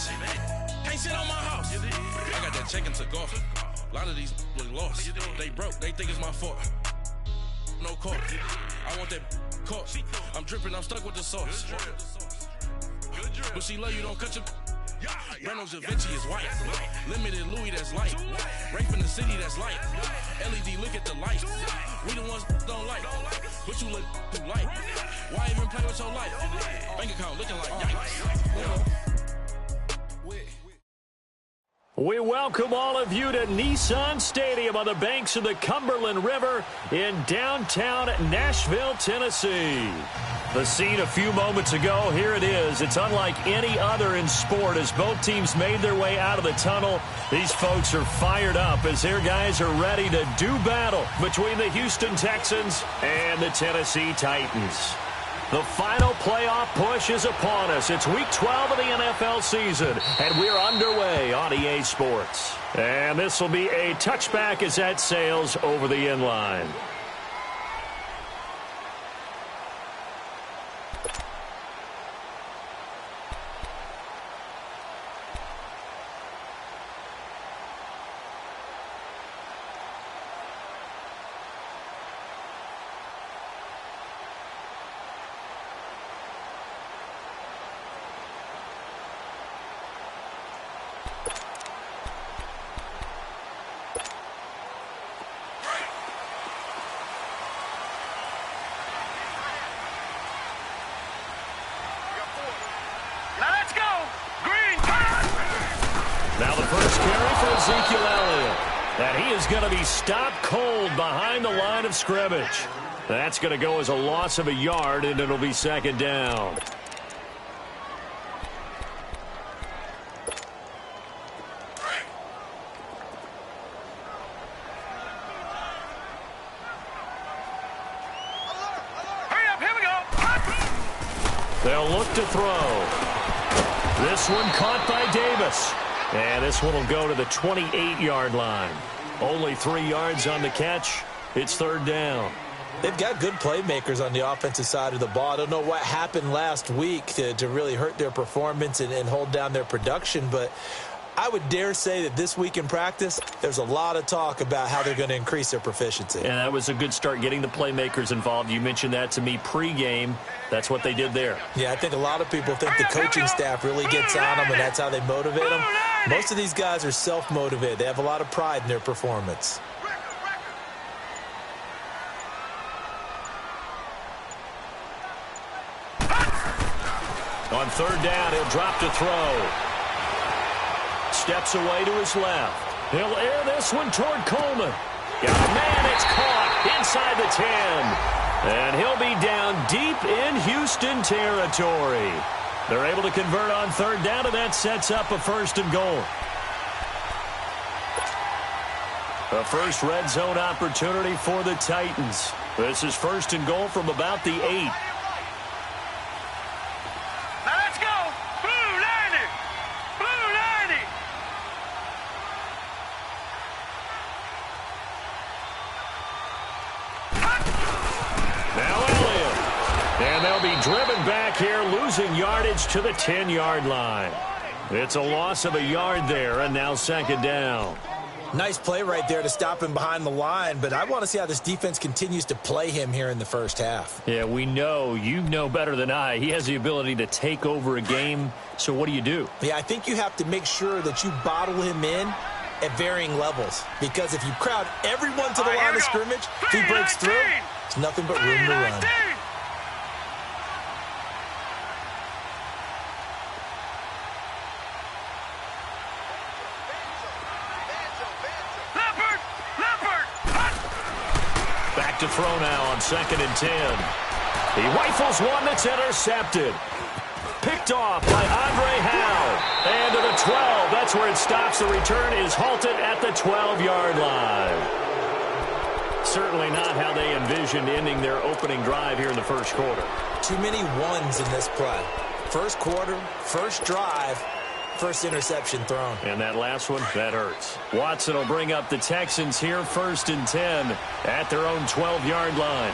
bitch. Can't sit on my house. I got that check and took off. A lot of these was lost. They broke, they think it's my fault. No court. I want that caught. I'm dripping, I'm stuck with the sauce. But she love you, don't cut your. Reynolds Da Vinci is white. Limited Louis, that's light. Rape in the city, that's light. LED, look at the light. We the ones don't like. But you look too light. Why even play with your life? Bank account looking like yikes. We welcome all of you to Nissan Stadium on the banks of the Cumberland River in downtown Nashville, Tennessee. The scene a few moments ago, here it is. It's unlike any other in sport as both teams made their way out of the tunnel. These folks are fired up as their guys are ready to do battle between the Houston Texans and the Tennessee Titans. The final playoff push is upon us. It's Week 12 of the NFL season, and we're underway on EA Sports. And this will be a touchback as that sails over the inline. Now the first carry for Ezekiel Elliott. And he is going to be stopped cold behind the line of scrimmage. That's going to go as a loss of a yard, and it'll be second down. Hurry up, here we go. They'll look to throw. This one caught by Davis. And this one will go to the 28-yard line. Only 3 yards on the catch. It's third down. They've got good playmakers on the offensive side of the ball. I don't know what happened last week to really hurt their performance and hold down their production, but I would dare say that this week in practice, there's a lot of talk about how they're going to increase their proficiency. And that was a good start, getting the playmakers involved. You mentioned that to me pregame. That's what they did there. Yeah, I think a lot of people think the coaching staff really gets on them, and that's how they motivate them. Most of these guys are self-motivated. They have a lot of pride in their performance. On third down, he'll drop to throw. Steps away to his left. He'll air this one toward Coleman. Got a man, it's caught inside the 10. And he'll be down deep in Houston territory. They're able to convert on third down, and that sets up a first and goal. A first red zone opportunity for the Titans. This is first and goal from about the 8. Driven back here, losing yardage to the 10-yard line. It's a loss of a yard there, and now second down. Nice play right there to stop him behind the line, but I want to see how this defense continues to play him here in the first half. Yeah, we know. You know better than I. He has the ability to take over a game, so what do? Yeah, I think you have to make sure that you bottle him in at varying levels, because if you crowd everyone to the line of scrimmage, if he breaks through, it's nothing but room to run. To throw now on 2nd and 10. He rifles one that's intercepted. Picked off by Andre Howe. And to the 12. That's where it stops. The return is halted at the 12-yard line. Certainly not how they envisioned ending their opening drive here in the first quarter. Too many ones in this play. First quarter, first drive, first interception thrown. And that last one, that hurts. Watson will bring up the Texans here, 1st and 10 at their own 12-yard line.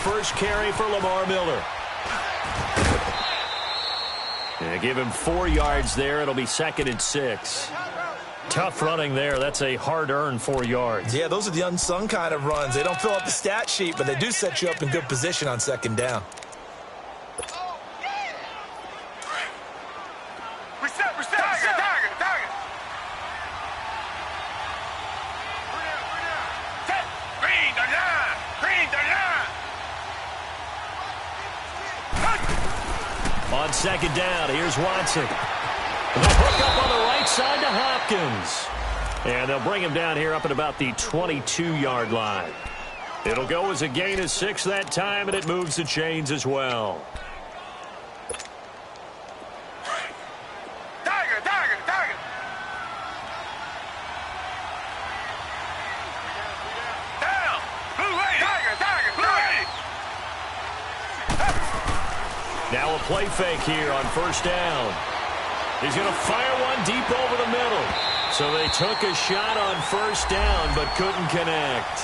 first carry for Lamar Miller. And give him 4 yards there. It'll be 2nd and 6. Tough running there. That's a hard-earned 4 yards. Yeah, those are the unsung kind of runs. They don't fill up the stat sheet, but they do set you up in good position on 2nd down. On 2nd down, here's Watson. The hook up on the right side to Hopkins. And they'll bring him down here up at about the 22-yard line. It'll go as a gain of 6 that time, and it moves the chains as well. Now a play fake here on 1st down. He's going to fire one deep over the middle. So they took a shot on 1st down but couldn't connect.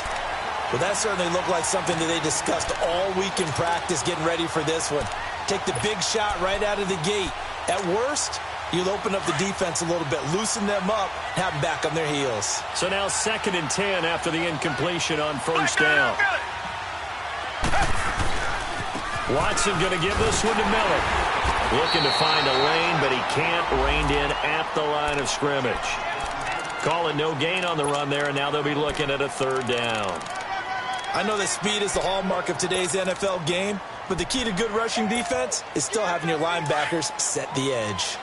Well, that certainly looked like something that they discussed all week in practice getting ready for this one. Take the big shot right out of the gate. At worst, you'll open up the defense a little bit, loosen them up, have them back on their heels. So now 2nd and 10 after the incompletion on 1st down. Watson going to give this one to Miller. Looking to find a lane, but he can't. Reined in at the line of scrimmage. Calling no gain on the run there, and now they'll be looking at a 3rd down. I know that speed is the hallmark of today's NFL game, but the key to good rushing defense is still having your linebackers set the edge.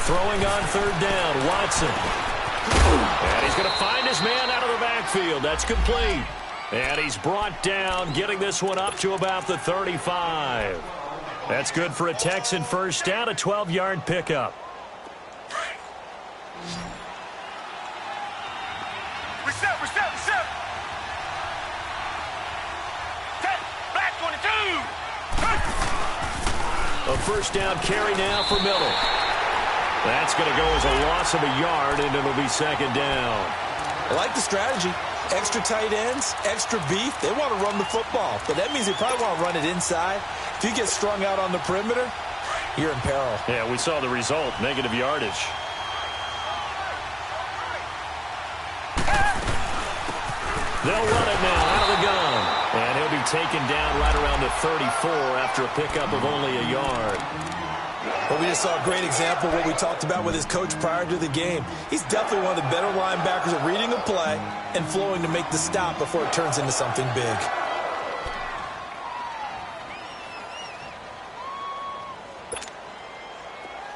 Throwing on 3rd down, Watson. And he's going to find his man out of the backfield. That's complete. And he's brought down, getting this one up to about the 35. That's good for a Texan 1st down, a 12-yard pickup. Reset. Black 22. A 1st down carry now for Miller. That's going to go as a loss of a yard, and it'll be 2nd down. I like the strategy. Extra tight ends, extra beef. They want to run the football, but that means they probably want to run it inside. If you get strung out on the perimeter, you're in peril. Yeah, we saw the result, negative yardage. They'll run it now out of the gun. And he'll be taken down right around the 34 after a pickup of only a yard. Well, we just saw a great example of what we talked about with his coach prior to the game. He's definitely one of the better linebackers at reading a play and flowing to make the stop before it turns into something big.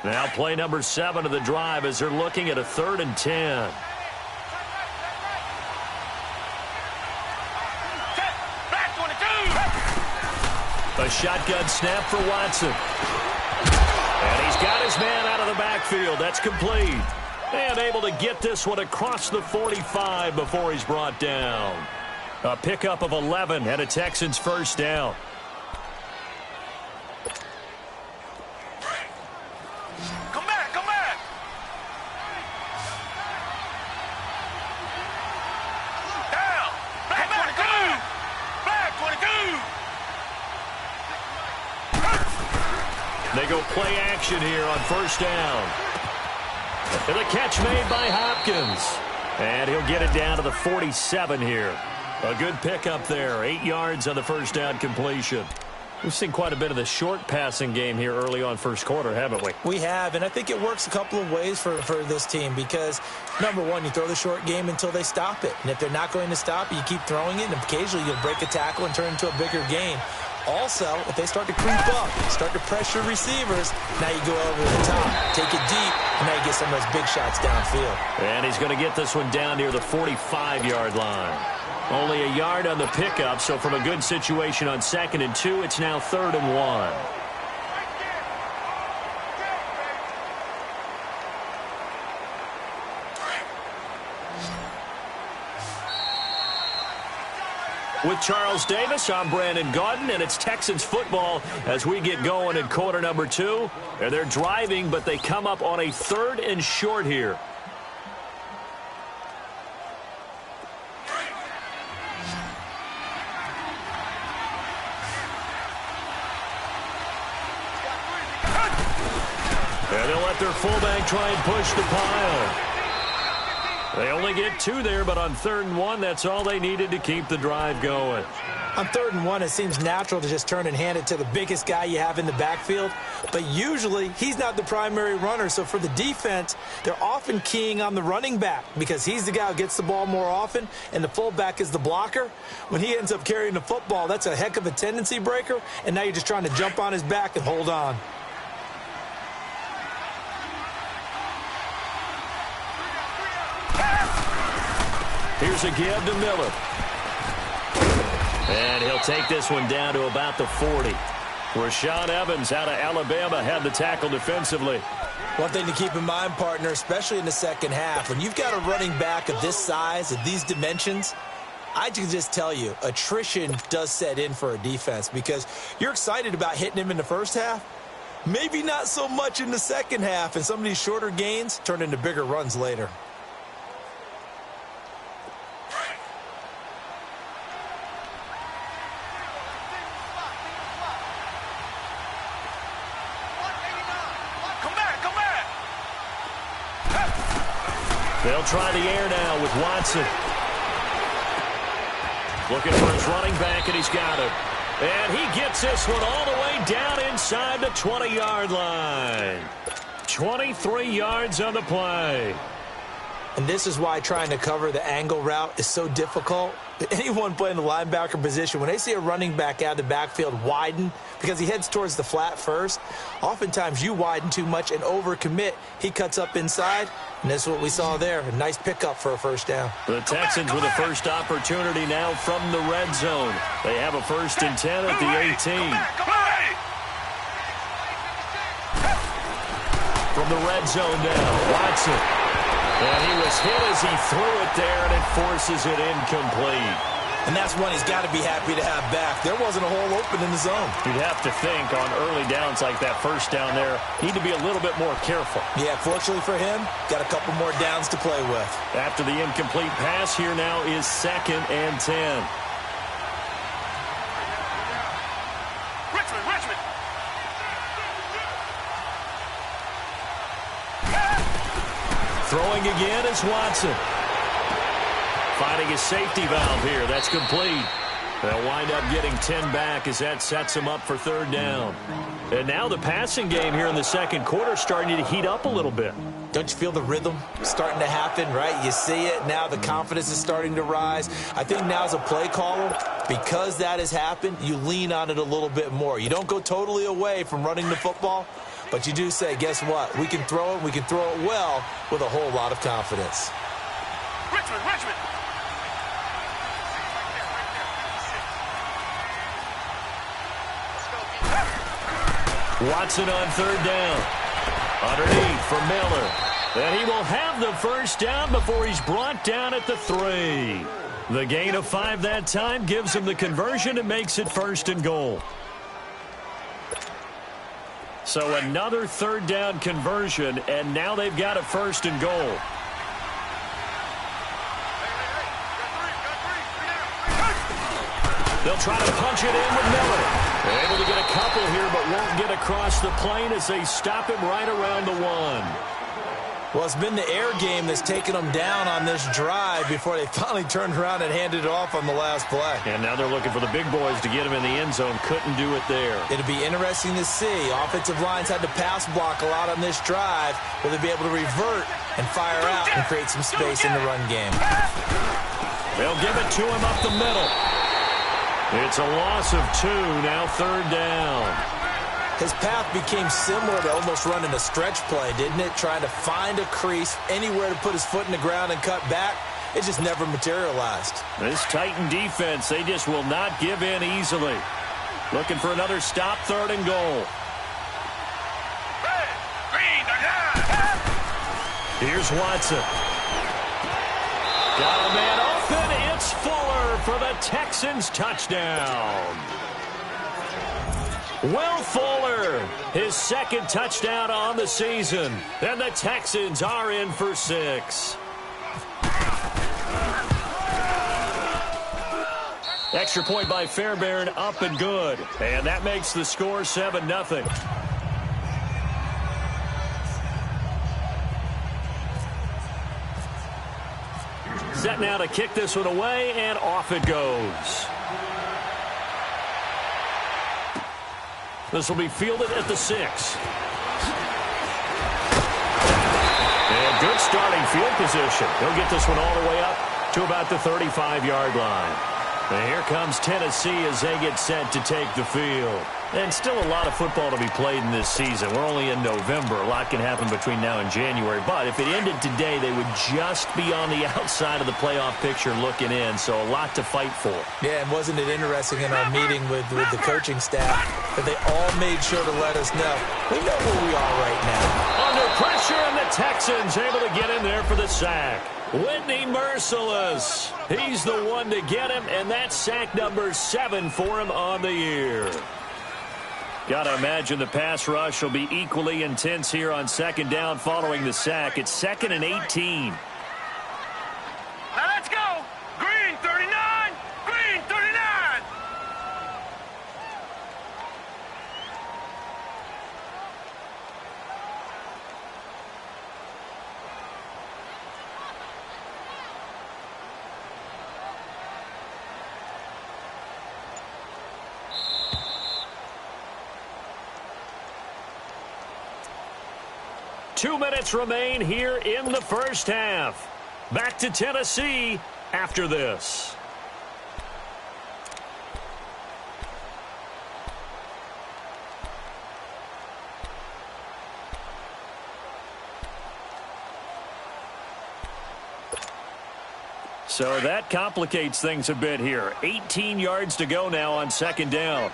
Now play number 7 of the drive as they're looking at a 3rd and 10. A shotgun snap for Watson. And he's got his man out of the backfield. That's complete. And able to get this one across the 45 before he's brought down. A pickup of 11 and a Texans 1st down. Come back. Down. Black 22. They go play action here on 1st down. And the catch made by Hopkins. And he'll get it down to the 47 here. A good pickup there. 8 yards on the 1st down completion. We've seen quite a bit of the short passing game here early on 1st quarter, haven't we? We have, and I think it works a couple of ways for this team because, number one, you throw the short game until they stop it. And if they're not going to stop it, you keep throwing it, and occasionally you'll break a tackle and turn it into a bigger game. Also, if they start to creep up, start to pressure receivers, now you go over the top, take it deep, and now you get some of those big shots downfield. And he's going to get this one down near the 45-yard line. Only a yard on the pickup, so from a good situation on 2nd and 2, it's now 3rd and 1. With Charles Davis, I'm Brandon Gaudin, and it's Texans football as we get going in quarter number 2. They're driving, but they come up on a 3rd and short here. And they'll let their fullback try and push the pile. They only get 2 there, but on 3rd and 1, that's all they needed to keep the drive going. On 3rd and 1, it seems natural to just turn and hand it to the biggest guy you have in the backfield. But usually, he's not the primary runner. So for the defense, they're often keying on the running back because he's the guy who gets the ball more often, and the fullback is the blocker. When he ends up carrying the football, that's a heck of a tendency breaker, and now you're just trying to jump on his back and hold on. Here's a give to Miller. And he'll take this one down to about the 40. Rashaan Evans out of Alabama had the tackle defensively. One thing to keep in mind, partner, especially in the second half, when you've got a running back of this size, of these dimensions, I can just tell you, attrition does set in for a defense because you're excited about hitting him in the first half. Maybe not so much in the second half, and some of these shorter gains turn into bigger runs later. They'll try the air now with Watson. Looking for his running back, and he's got him. And he gets this one all the way down inside the 20-yard line. 23 yards on the play. And this is why trying to cover the angle route is so difficult. Anyone playing the linebacker position, when they see a running back out of the backfield widen because he heads towards the flat first, oftentimes you widen too much and overcommit. He cuts up inside, and that's what we saw there. A nice pickup for a first down. The Texans with a first opportunity now from the red zone. They have a 1st and 10 at the 18. From the red zone now, Watson. And he was hit as he threw it there, and it forces it incomplete. And that's one he's got to be happy to have back. There wasn't a hole open in the zone. You'd have to think on early downs like that first down there, need to be a little bit more careful. Yeah, fortunately for him, got a couple more downs to play with. After the incomplete pass, here now is 2nd and 10. Richmond. Throwing again is Watson. Finding his safety valve here. That's complete. They'll wind up getting 10 back as that sets them up for 3rd down. And now the passing game here in the second quarter starting to heat up a little bit. Don't you feel the rhythm starting to happen, right? You see it. Now the confidence is starting to rise. I think now as a play caller, because that has happened, you lean on it a little bit more. You don't go totally away from running the football, but you do say, guess what? We can throw it. We can throw it well with a whole lot of confidence. Richmond. Watson on 3rd down. Underneath for Miller. And he will have the first down before he's brought down at the 3. The gain of 5 that time gives him the conversion and makes it 1st and goal. So another 3rd down conversion, and now they've got a 1st and goal. They'll try to punch it in with Miller. They're able to get a couple here, but won't get across the plane as they stop him right around the 1. Well, it's been the air game that's taken them down on this drive before they finally turned around and handed it off on the last play. And now they're looking for the big boys to get him in the end zone. Couldn't do it there. It'll be interesting to see. Offensive lines had to pass block a lot on this drive. Will they be able to revert and fire out and create some space in the run game? They'll give it to him up the middle. It's a loss of 2, now 3rd down. His path became similar to almost running a stretch play, didn't it? Trying to find a crease, anywhere to put his foot in the ground and cut back. It just never materialized. This Titan defense, they just will not give in easily. Looking for another stop, 3rd and goal. Here's Watson. Got a man open. It's Fuller for the Texans touchdown. Will Fuller, his second touchdown on the season. And the Texans are in for 6. Extra point by Fairbairn, up and good. And that makes the score 7-0. Set now to kick this one away, and off it goes. This will be fielded at the 6. And good starting field position. He'll get this one all the way up to about the 35-yard line. And here comes Tennessee as they get set to take the field. And still a lot of football to be played in this season. We're only in November. A lot can happen between now and January. But if it ended today, they would just be on the outside of the playoff picture looking in. So a lot to fight for. Yeah, and wasn't it interesting in our meeting with the coaching staff that they all made sure to let us know, we know where we are right now. Under pressure, and the Texans able to get in there for the sack. Whitney Merciless. He's the one to get him, and that's sack number 7 for him on the year. Got to imagine the pass rush will be equally intense here on second down following the sack. It's 2nd and 18. Now let's go. Green 39. Green 39. Two minutes remain here in the first half. Back to Tennessee after this. So that complicates things a bit here. 18 yards to go now on second down.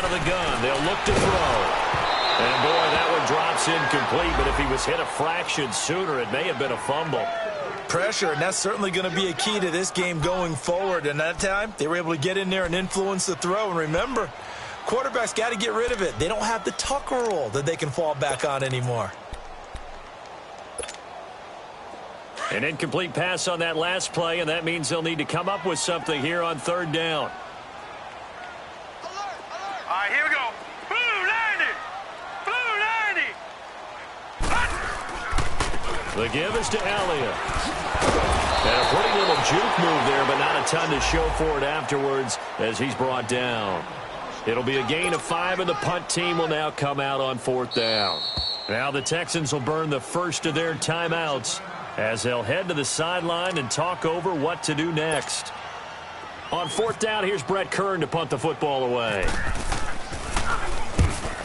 The gun. They'll look to throw. And boy, that one drops incomplete, but if he was hit a fraction sooner, it may have been a fumble. Pressure, and that's certainly going to be a key to this game going forward. And that time, they were able to get in there and influence the throw. And remember, quarterbacks got to get rid of it. They don't have the Tucker rule that they can fall back on anymore. An incomplete pass on that last play, and that means they'll need to come up with something here on third down. All right, here we go. Blue 90. Blue 90. The give is to Elliott. And a pretty little juke move there, but not a ton to show for it afterwards as he's brought down. It'll be a gain of 5, and the punt team will now come out on fourth down. Now the Texans will burn the first of their timeouts as they'll head to the sideline and talk over what to do next. On fourth down, here's Brett Kern to punt the football away.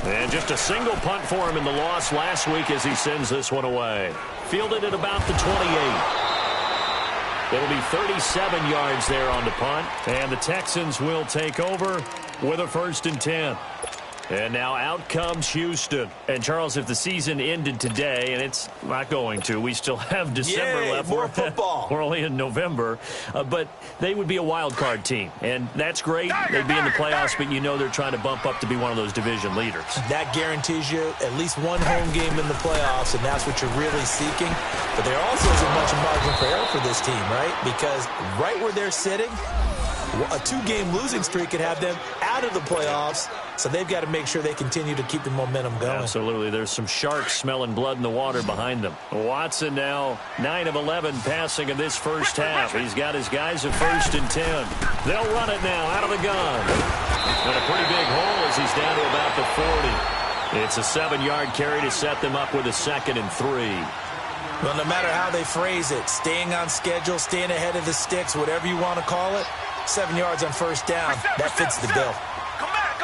And just a single punt for him in the loss last week as he sends this one away. Fielded at about the 28. It'll be 37 yards there on the punt. And the Texans will take over with a 1st and 10. And now out comes Houston. And, Charles, if the season ended today, and it's not going to, we still have December left. More football. We're only in November. But they would be a wild card team. And that's great. They'd be in the playoffs, but you know they're trying to bump up to be one of those division leaders. That guarantees you at least one home game in the playoffs, and that's what you're really seeking. But there also isn't much margin for error for this team, right? Because right where they're sitting, a 2-game losing streak could have them out of the playoffs, so they've got to make sure they continue to keep the momentum going. Absolutely. There's some sharks smelling blood in the water behind them. Watson now 9 of 11 passing in this first half. He's got his guys at 1st and 10. They'll run it now out of the gun. And a pretty big hole as he's down to about the 40. It's a 7-yard carry to set them up with a 2nd and 3. Well, no matter how they phrase it, staying on schedule, staying ahead of the sticks, whatever you want to call it, 7 yards on first down, that fits the bill. Come back.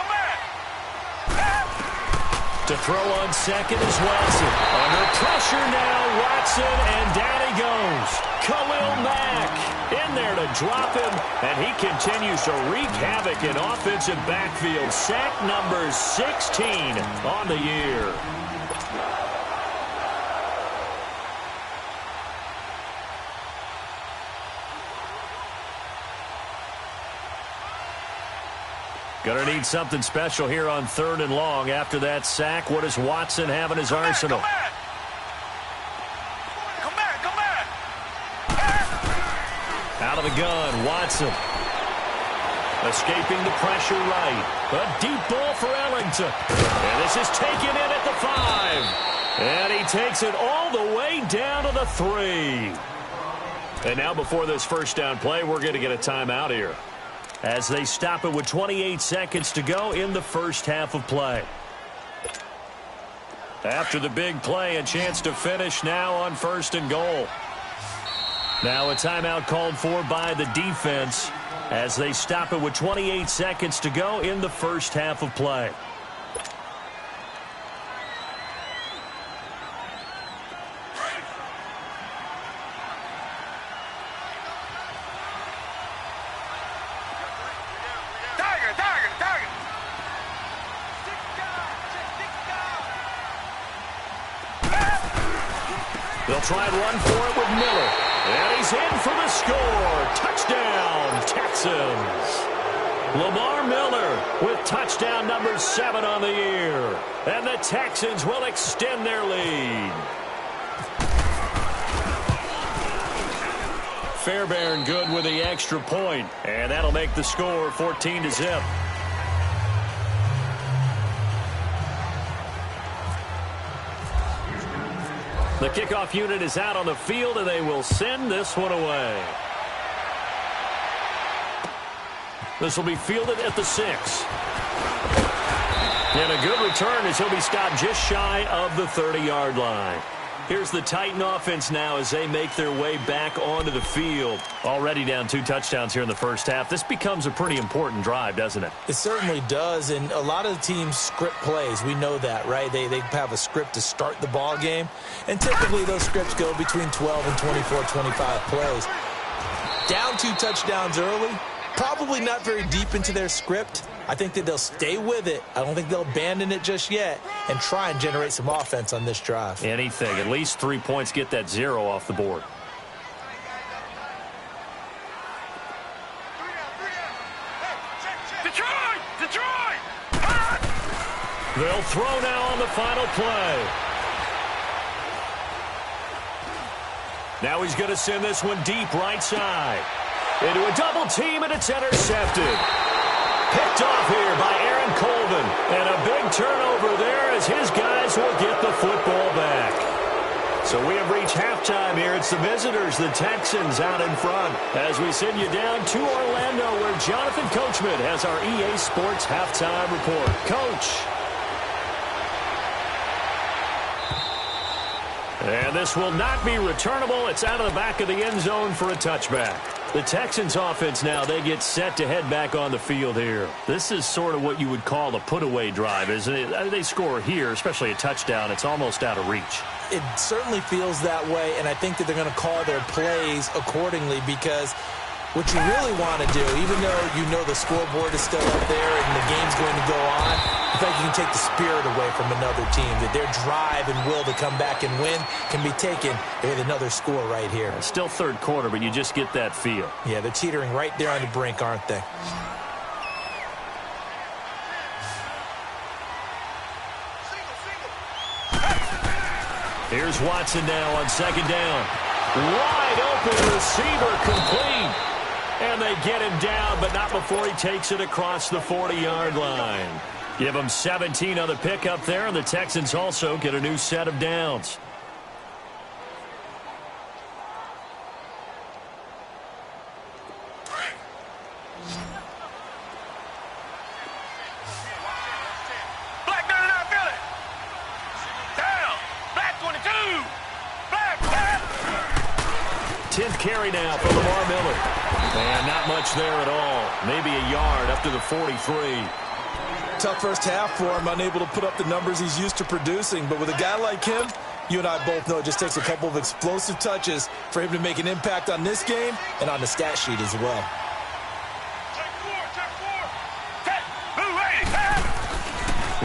To To throw on second is Watson. Under pressure now, Watson, and down he goes. Khalil Mack in there to drop him, and he continues to wreak havoc in offensive backfield. Sack number 16 on the year. Going to need something special here on 3rd and long. After that sack, what does Watson have in his arsenal? Come back. Out of the gun, Watson. Escaping the pressure right. A deep ball for Ellington. And this is taken in at the 5. And he takes it all the way down to the 3. And now before this first down play, we're going to get a timeout here, as they stop it with 28 seconds to go in the first half of play. After the big play, a chance to finish now on 1st and goal. Now a timeout called for by the defense as they stop it with 28 seconds to go in the first half of play. They'll try and run for it with Miller. And he's in for the score. Touchdown, Texans. Lamar Miller with touchdown number 7 on the year. And the Texans will extend their lead. Fairbairn good with the extra point. And that'll make the score 14-0. The kickoff unit is out on the field, and they will send this one away. This will be fielded at the 6. And a good return as he'll be stopped just shy of the 30-yard line. Here's the Titan offense now as they make their way back onto the field. Already down 2 touchdowns here in the first half. This becomes a pretty important drive, doesn't it? It certainly does, and a lot of the teams script plays. We know that, right? They have a script to start the ball game, and typically those scripts go between 12 and 24, 25 plays. Down 2 touchdowns early, probably not very deep into their script. I think that they'll stay with it. I don't think they'll abandon it just yet and try and generate some offense on this drive. Anything. At least 3 points, get that 0 off the board. Detroit! They'll throw now on the final play. Now he's going to send this one deep right side. Into a double team, and it's intercepted. Picked off here by Aaron Colvin. And a big turnover there as his guys will get the football back. So we have reached halftime here. It's the visitors, the Texans, out in front. As we send you down to Orlando, where Jonathan Coachman has our EA Sports halftime report. Coach. And this will not be returnable. It's out of the back of the end zone for a touchback. The Texans offense now, they get set to head back on the field here. This is sort of what you would call a put-away drive, isn't it? They score here, especially a touchdown. It's almost out of reach. It certainly feels that way, and I think that they're going to call their plays accordingly, because what you really want to do, even though you know the scoreboard is still up there and the game's going to go on, I think you can take the spirit away from another team, that their drive and will to come back and win can be taken with another score right here. Still third quarter, but you just get that feel. Yeah, they're teetering right there on the brink, aren't they? Here's Watson now on second down. Wide open receiver, complete. And they get him down, but not before he takes it across the 40-yard line. Give him 17 on the pickup there, and the Texans also get a new set of downs. Black 99 Philly. Down. Black 22. Black. 10th carry now for Lamar Miller. And not much there at all. Maybe a yard up to the 43. tough first half for him, unable to put up the numbers he's used to producing. But with a guy like him, you and I both know it just takes a couple of explosive touches for him to make an impact on this game and on the stat sheet as well.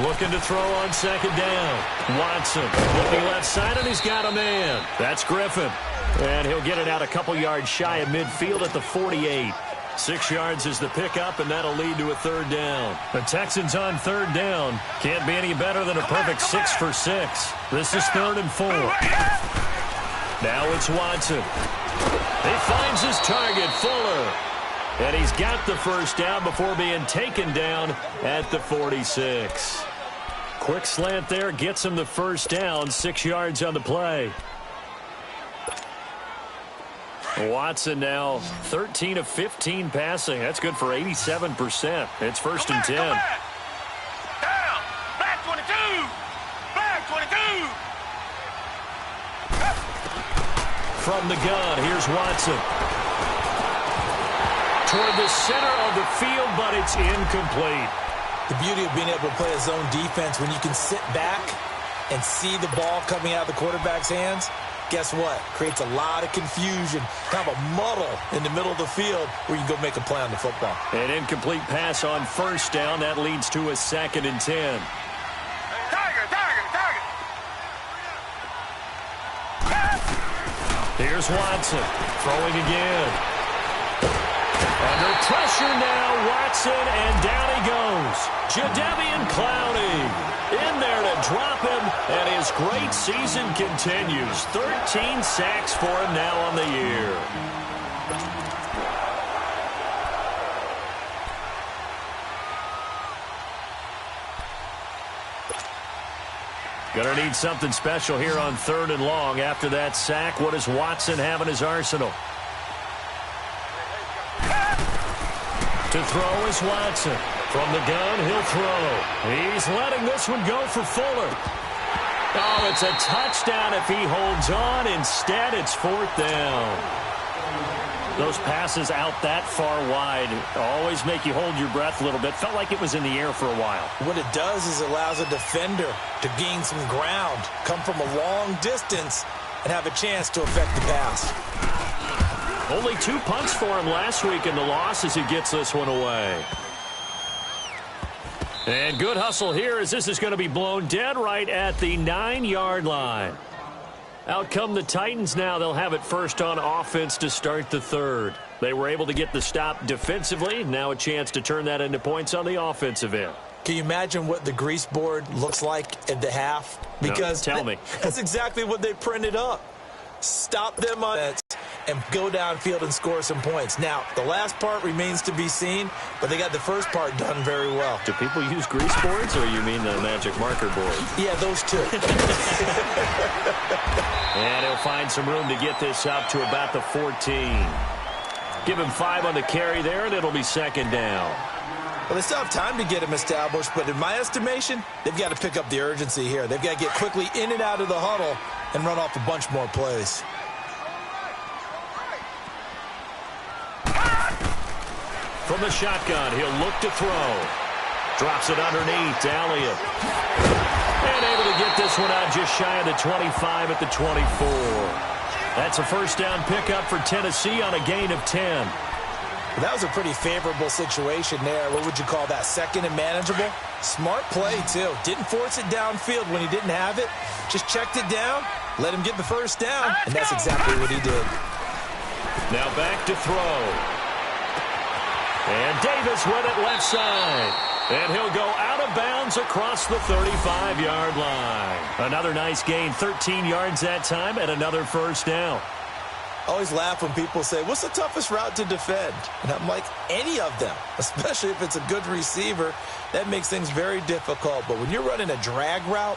Looking to throw on second down. Watson looking left side, and he's got a man. That's Griffin. And he'll get it out a couple yards shy of midfield at the 48. 6 yards is the pickup, and that'll lead to a third down. The Texans on third down. Can't be any better than a perfect 6 for 6. This is 3rd and 4. Now it's Watson. He finds his target, Fuller. And he's got the first down before being taken down at the 46. Quick slant there, gets him the first down, 6 yards on the play. Watson now 13 of 15 passing. That's good for 87%. It's 1st and 10. Down. Back 22. Back 22. From the gun, here's Watson. Toward the center of the field, but it's incomplete. The beauty of being able to play a zone defense when you can sit back and see the ball coming out of the quarterback's hands, guess what? Creates a lot of confusion, kind of a muddle in the middle of the field where you can go make a play on the football. An incomplete pass on first down. That leads to a 2nd and 10. Target. Here's Watson throwing again. Under pressure now, Watson, and down he goes. Jadeveon Clowney in there to drop him, and his great season continues. 13 sacks for him now on the year. Gonna need something special here on 3rd and long. After that sack, what does Watson have in his arsenal? To throw is Watson. From the gun, he'll throw. He's letting this one go for Fuller. Oh, it's a touchdown if he holds on. Instead, it's 4th down. Those passes out that far wide always make you hold your breath a little bit. Felt like it was in the air for a while. What it does is it allows a defender to gain some ground, come from a long distance, and have a chance to affect the pass. Only 2 punts for him last week in the loss as he gets this one away. And good hustle here as this is going to be blown dead right at the 9-yard line. Out come the Titans now. They'll have it first on offense to start the 3rd. They were able to get the stop defensively. Now a chance to turn that into points on the offensive end. Can you imagine what the grease board looks like at the half? Because no, tell me. That's exactly what they printed up. Stop them on it and go downfield and score some points. Now, the last part remains to be seen, but they got the first part done very well. Do people use grease boards, or you mean the magic marker board? Yeah, those two. And he'll find some room to get this up to about the 14. Give him 5 on the carry there, and it'll be 2nd down. Well, they still have time to get him established, but in my estimation, they've got to pick up the urgency here. They've got to get quickly in and out of the huddle and run off a bunch more plays. From the shotgun, he'll look to throw. Drops it underneath to Elliott. And able to get this one out just shy of the 25 at the 24. That's a first down pickup for Tennessee on a gain of 10. Well, that was a pretty favorable situation there. What would you call that? 2nd and manageable? Smart play, too. Didn't force it downfield when he didn't have it. Just checked it down, let him get the first down, and that's exactly what he did. Now back to throw. And Davis with it left side. And he'll go out of bounds across the 35-yard line. Another nice gain, 13 yards that time, and another first down. I always laugh when people say, what's the toughest route to defend? And I'm like, any of them, especially if it's a good receiver. That makes things very difficult. But when you're running a drag route,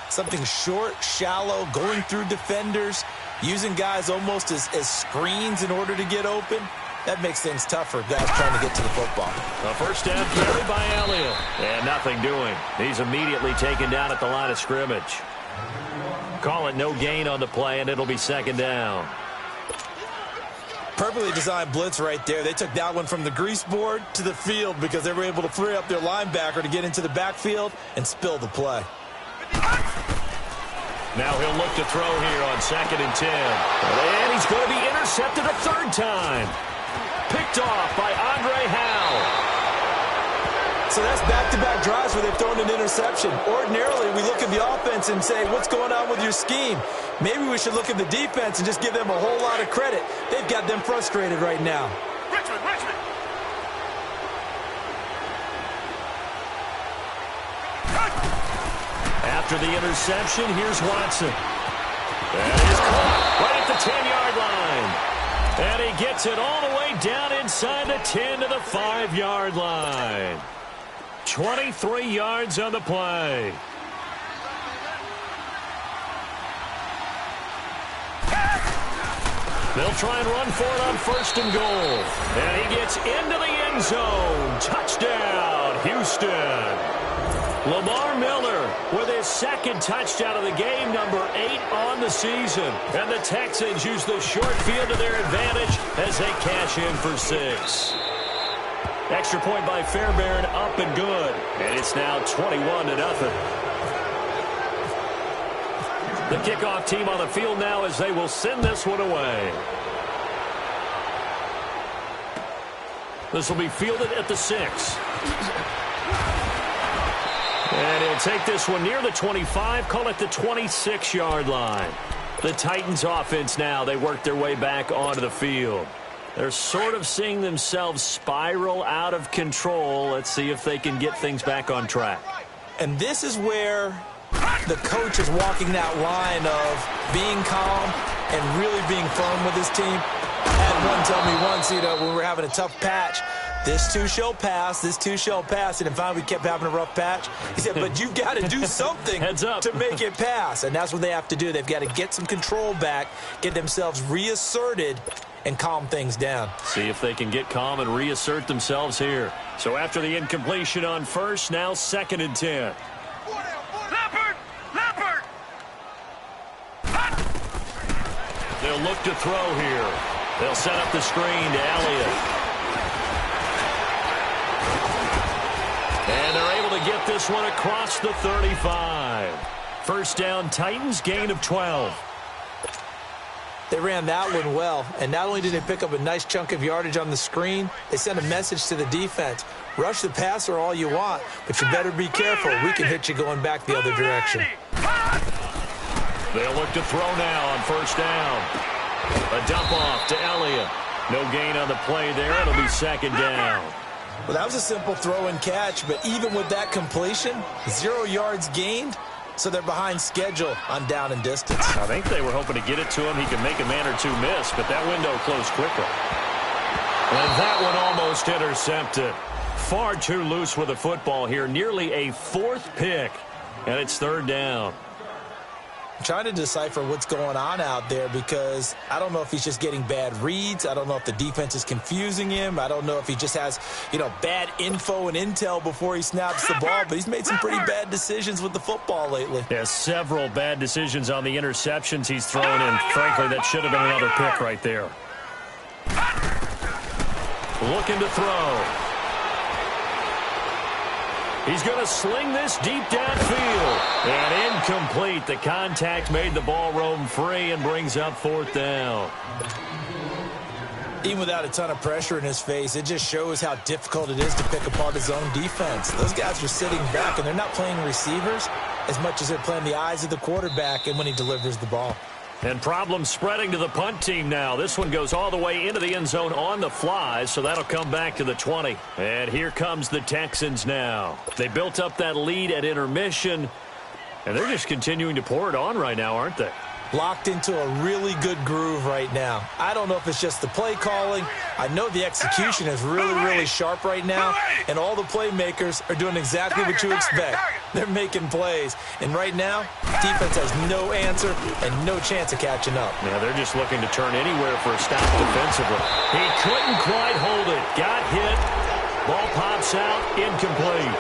something short, shallow, going through defenders, using guys almost as screens in order to get open, that makes things tough for guys trying to get to the football. A first down carry by Elliott. And nothing doing. He's immediately taken down at the line of scrimmage. Call it no gain on the play, and it'll be 2nd down. Perfectly designed blitz right there. They took that one from the grease board to the field because they were able to free up their linebacker to get into the backfield and spill the play. Now he'll look to throw here on 2nd and 10. And he's going to be intercepted a third time. Picked off by Andre Howe. So that's back-to-back drives where they've thrown an interception. Ordinarily, we look at the offense and say, what's going on with your scheme? Maybe we should look at the defense and just give them a whole lot of credit. They've got them frustrated right now. Richmond. After the interception, here's Watson. And he's caught right at the 10-yard line. And he gets it all the way down inside the 10 to the 5-yard line. 23 yards on the play. They'll try and run for it on 1st and goal. And he gets into the end zone. Touchdown, Houston. Lamar Miller with his 2nd touchdown of the game, number 8 on the season. And the Texans use the short field to their advantage as they cash in for 6. Extra point by Fairbairn, up and good. And it's now 21-0. The kickoff team on the field now as they will send this one away. This will be fielded at the 6. And he'll take this one near the 25, call it the 26-yard line. The Titans offense now, they work their way back onto the field. They're sort of seeing themselves spiral out of control. Let's see if they can get things back on track. And this is where the coach is walking that line of being calm and really being firm with his team. I had one tell me once, when we were having a tough patch, this too shall pass, this too shall pass. And then finally we kept having a rough patch. He said, but you've got to do something to make it pass. And that's what they have to do. They've got to get some control back, get themselves reasserted, and calm things down. See if they can get calm and reassert themselves here. So after the incompletion on 1st, now 2nd and 10. Leopard! They'll look to throw here. They'll set up the screen to Elliott. And they're able to get this one across the 35. First down, Titans, gain of 12. They ran that one well, and not only did they pick up a nice chunk of yardage on the screen, they sent a message to the defense. Rush the passer all you want, but you better be careful. We can hit you going back the other direction. They'll look to throw now on 1st down. A dump off to Elliott. No gain on the play there. It'll be 2nd down. Well, that was a simple throw and catch, but even with that completion, 0 yards gained. So they're behind schedule on down and distance. I think they were hoping to get it to him. He could make a man or two miss, but that window closed quickly. And that one almost intercepted. Far too loose with the football here. Nearly a 4th pick, and it's 3rd down. I'm trying to decipher what's going on out there because I don't know if he's just getting bad reads. I don't know if the defense is confusing him. I don't know if he just has, bad info and intel before he snaps the ball. But he's made some pretty bad decisions with the football lately. Yeah, several bad decisions on the interceptions he's thrown in. Frankly, that should have been another pick right there. Looking to throw. He's going to sling this deep downfield. And incomplete. The contact made the ball roam free and brings up 4th down. Even without a ton of pressure in his face, it just shows how difficult it is to pick apart his own defense. Those guys are sitting back, and they're not playing receivers as much as they're playing the eyes of the quarterback and when he delivers the ball. And problems spreading to the punt team now. This one goes all the way into the end zone on the fly, so that'll come back to the 20. And here comes the Texans now. They built up that lead at intermission, and they're just continuing to pour it on right now, aren't they? Locked into a really good groove right now. I don't know if it's just the play calling. I know the execution is really, really sharp right now, and all the playmakers are doing exactly what you expect. They're making plays, and right now, defense has no answer and no chance of catching up. Yeah, they're just looking to turn anywhere for a stop defensively. He couldn't quite hold it. Got hit. Ball pops out. Incomplete.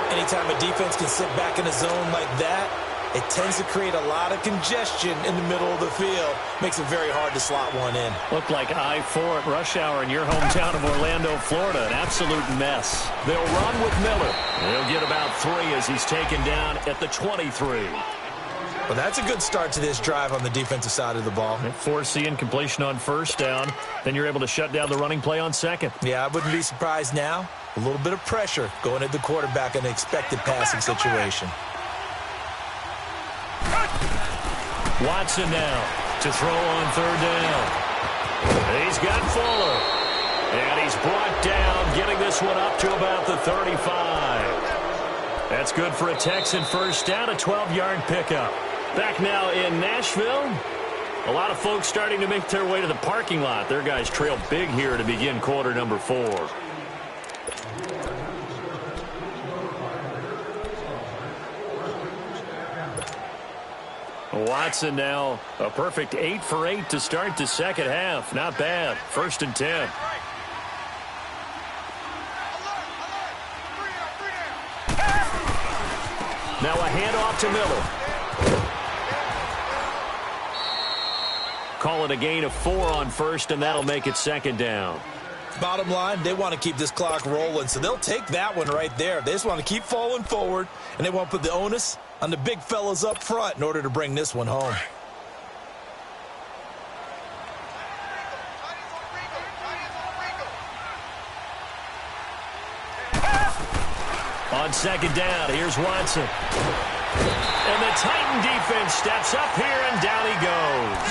Anytime a defense can sit back in a zone like that, it tends to create a lot of congestion in the middle of the field. Makes it very hard to slot one in. Looked like I-4 at rush hour in your hometown of Orlando, Florida. An absolute mess. They'll run with Miller. He'll get about 3 as he's taken down at the 23. Well, that's a good start to this drive on the defensive side of the ball. Forcing completion on first down. Then you're able to shut down the running play on second. Yeah, I wouldn't be surprised now. A little bit of pressure going at the quarterback in an expected passing situation. Watson now to throw on third down. He's got Fuller. And he's brought down, getting this one up to about the 35. That's good for a Texan first down, a 12-yard pickup. Back now in Nashville. A lot of folks starting to make their way to the parking lot. Their guys trail big here to begin quarter number 4. Watson now a perfect 8 for 8 to start the second half. Not bad. 1st and 10. Now a handoff to Miller. Call it a gain of 4 on first, and that'll make it second down. Bottom line, they want to keep this clock rolling, so they'll take that one right there. They just want to keep falling forward, and they want to put the onus on the big fellas up front in order to bring this one home. On second down, here's Watson. And the Titan defense steps up here, and down he goes.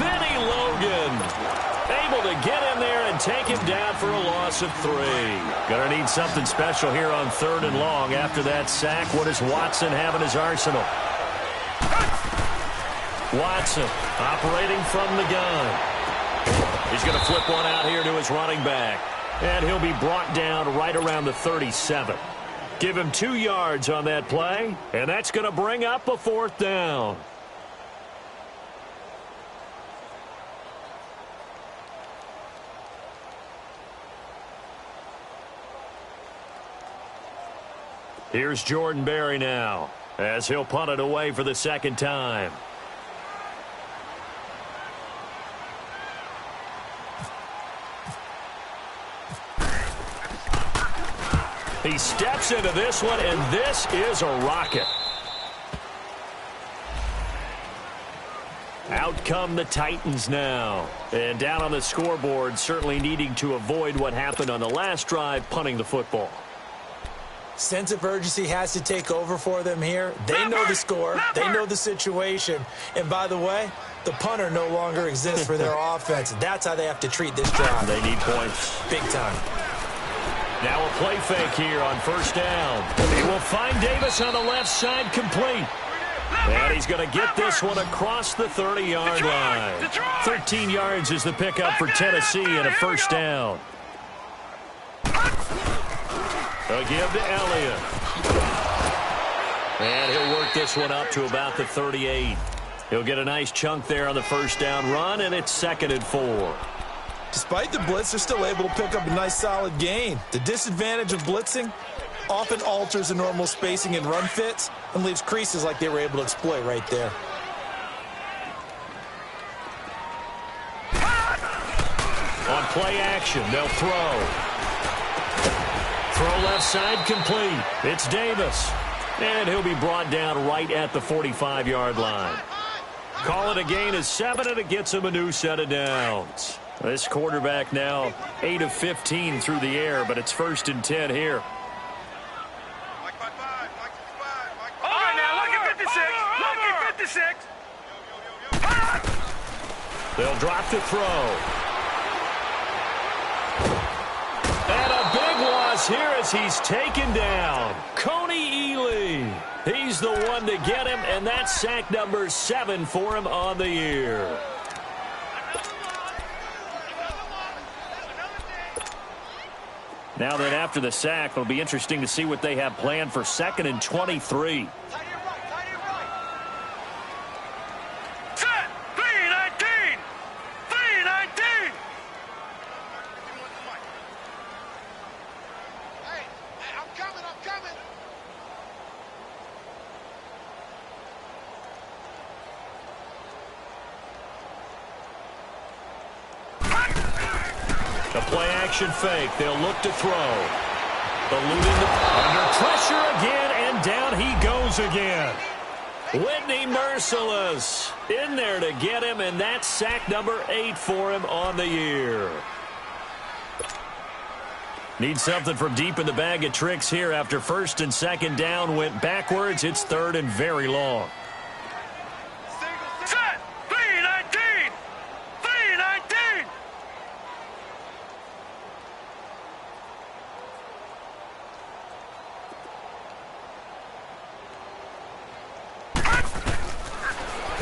Benny Logan able to get in there and take him down for a loss of 3. Gonna need something special here on 3rd and long after that sack. What does Watson have in his arsenal? Watson operating from the gun. He's gonna flip one out here to his running back. And he'll be brought down right around the 37. Give him 2 yards on that play, and that's going to bring up a 4th down. Here's Jordan Berry now, as he'll punt it away for the 2nd time. He steps into this one, and this is a rocket. Out come the Titans now. And down on the scoreboard, certainly needing to avoid what happened on the last drive, punting the football. Sense of urgency has to take over for them here. They know the score. They know the situation. And by the way, the punter no longer exists for their offense. That's how they have to treat this drive. They need points. Big time. Now a play fake here on first down. He will find Davis on the left side, complete. And he's going to get this one across the 30-yard line. 13 yards is the pickup for Tennessee and a first down. A give to Elliott. And he'll work this one up to about the 38. He'll get a nice chunk there on the first down run, and it's 2nd and 4. Despite the blitz, they're still able to pick up a nice solid gain. The disadvantage of blitzing often alters the normal spacing and run fits and leaves creases like they were able to exploit right there. On play action, they'll throw. Throw left side, complete. It's Davis. And he'll be brought down right at the 45-yard line. Call it a gain of 7, and it gets him a new set of downs. This quarterback now 8 of 15 through the air, but it's 1st and 10 here. All right, now, look at 56. Look at 56. They'll drop to throw. And a big loss here as he's taken down. Coney Ely. He's the one to get him, and that's sack number 7 for him on the year. Now that after the sack, it'll be interesting to see what they have planned for 2nd and 23. Set! 3-19! 3-19! Hey, I'm coming! A play-action fake. They'll look to throw. Eluding under pressure again, and down he goes again. Whitney merciless in there to get him, and that's sack number 8 for him on the year. Need something from deep in the bag of tricks here after first and second down went backwards. It's third and very long. Set! 3-19! 3-19!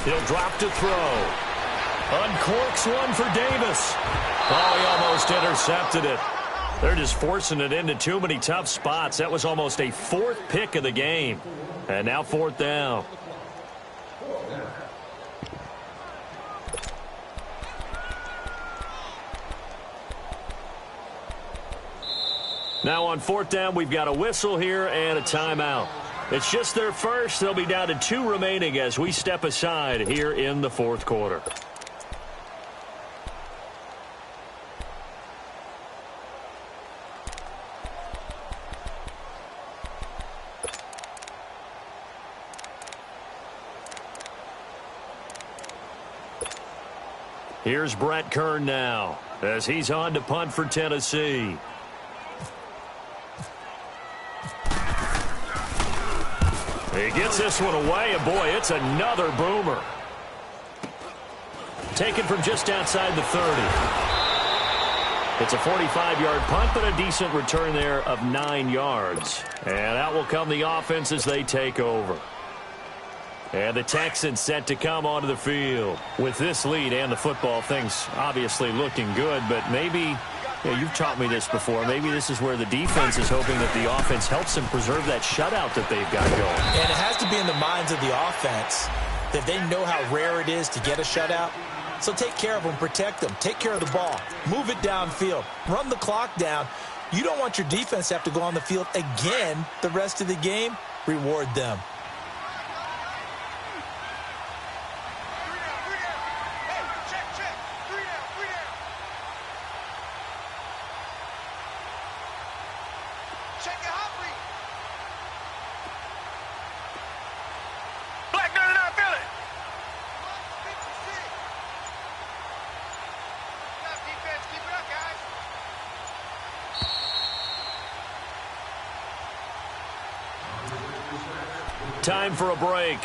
He'll drop to throw. Uncorks one for Davis. Oh, he almost intercepted it. They're just forcing it into too many tough spots. That was almost a 4th pick of the game. And now 4th down. Now on 4th down, we've got a whistle here and a timeout. It's just their first. They'll be down to 2 remaining as we step aside here in the 4th quarter. Here's Brett Kern now as he's on to punt for Tennessee. He gets this one away, and boy, it's another boomer. Taken from just outside the 30. It's a 45-yard punt, but a decent return there of 9 yards. And out will come the offense as they take over. And the Texans set to come onto the field. With this lead and the football, things obviously looking good, but maybe, you've taught me this before, maybe this is where the defense is hoping that the offense helps them preserve that shutout that they've got going. And it has to be in the minds of the offense that they know how rare it is to get a shutout. So take care of them, protect them, take care of the ball, move it downfield, run the clock down. You don't want your defense to have to go on the field again the rest of the game. Reward them. Time for a break.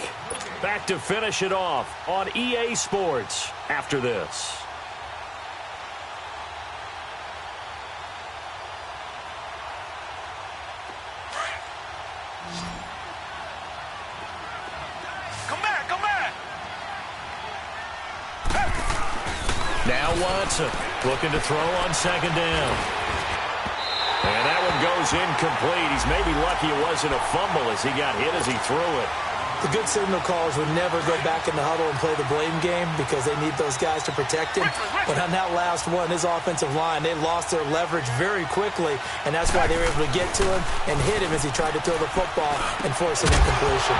Back to finish it off on EA Sports after this. Come back, come back! Now Watson looking to throw on second down. And that one goes incomplete. He's maybe lucky it wasn't a fumble as he got hit as he threw it. The good signal callers would never go back in the huddle and play the blame game because they need those guys to protect him. But on that last one, his offensive line, they lost their leverage very quickly, and that's why they were able to get to him and hit him as he tried to throw the football and force an incompletion.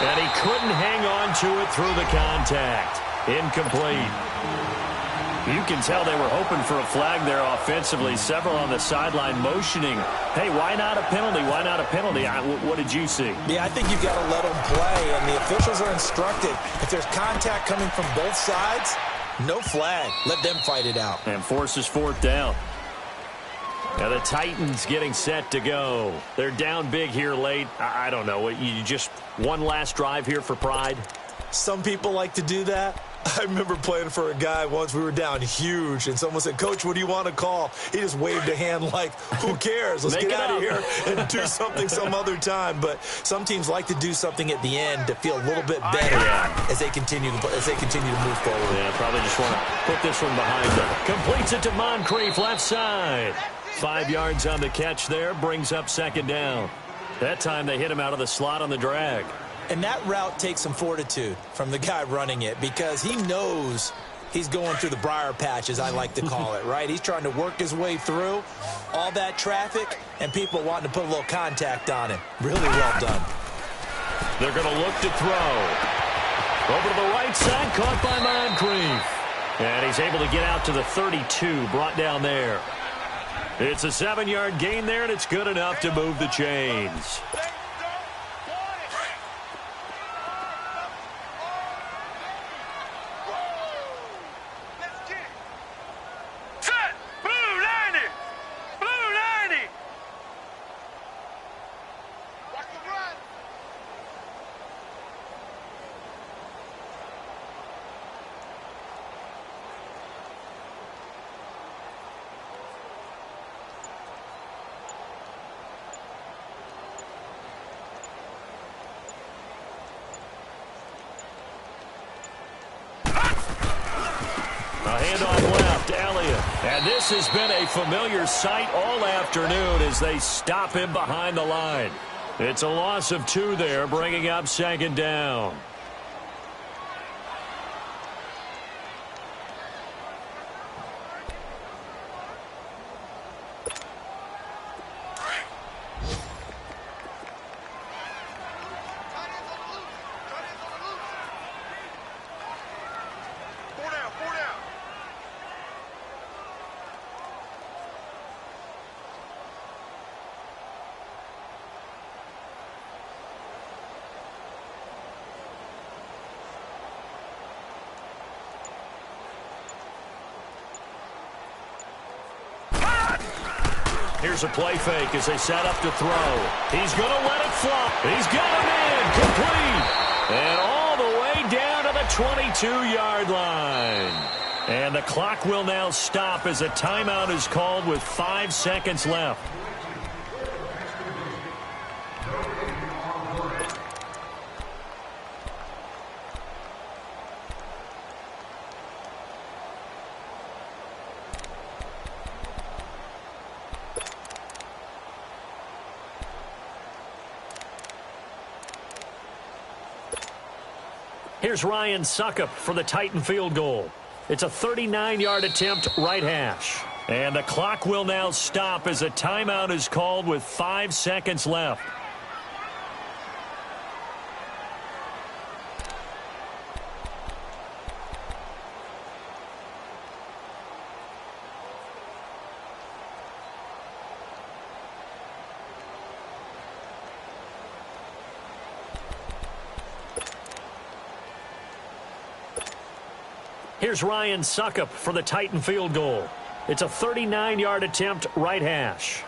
And he couldn't hang on to it through the contact. Incomplete. You can tell they were hoping for a flag there offensively. Several on the sideline motioning, hey, why not a penalty? Why not a penalty? What did you see? Yeah, I think you've got to let them play, and the officials are instructed. If there's contact coming from both sides, no flag. Let them fight it out. And forces 4th down. Now the Titans getting set to go. They're down big here late. I don't know. You just one last drive here for pride? Some people like to do that. I remember playing for a guy once. We were down huge, and someone said, "Coach, what do you want to call?" He just waved a hand like, who cares? Let's get out of here and do something some other time. But some teams like to do something at the end to feel a little bit better as they continue to move forward. Yeah, probably just want to put this one behind them. Completes it to Moncrief, left side. 5 yards on the catch there, brings up second down. That time they hit him out of the slot on the drag. And that route takes some fortitude from the guy running it because he knows he's going through the briar patch, as I like to call it, right? He's trying to work his way through all that traffic and people wanting to put a little contact on him. Really well done. They're going to look to throw. Over to the right side, caught by Moncrief. And he's able to get out to the 32, brought down there. It's a 7-yard gain there, and it's good enough to move the chains. Handoff left, Elliott. And this has been a familiar sight all afternoon as they stop him behind the line. It's a loss of 2 there, bringing up 2nd down. Here's a play fake as they set up to throw. He's going to let it fly. He's got him in. Complete. And all the way down to the 22-yard line. And the clock will now stop as a timeout is called with 5 seconds left. Here's Ryan Suckup for the Titan field goal. It's a 39-yard attempt, right hash. And the clock will now stop as a timeout is called with 5 seconds left. Here's Ryan Suckup for the Titan field goal. It's a 39-yard attempt, right hash.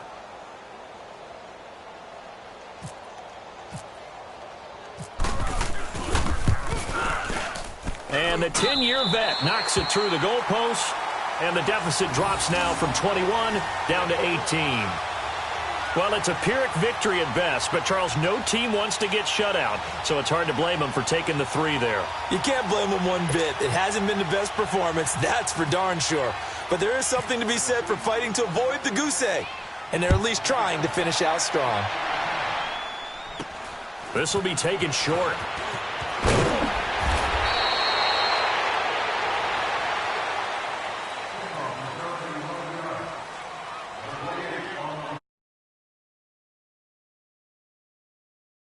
And the 10-year vet knocks it through the goalpost, and the deficit drops now from 21 down to 18. Well, it's a Pyrrhic victory at best, but, Charles, no team wants to get shut out, so it's hard to blame them for taking the 3 there. You can't blame them one bit. It hasn't been the best performance, that's for darn sure. But there is something to be said for fighting to avoid the goose egg, and they're at least trying to finish out strong. This will be taken short.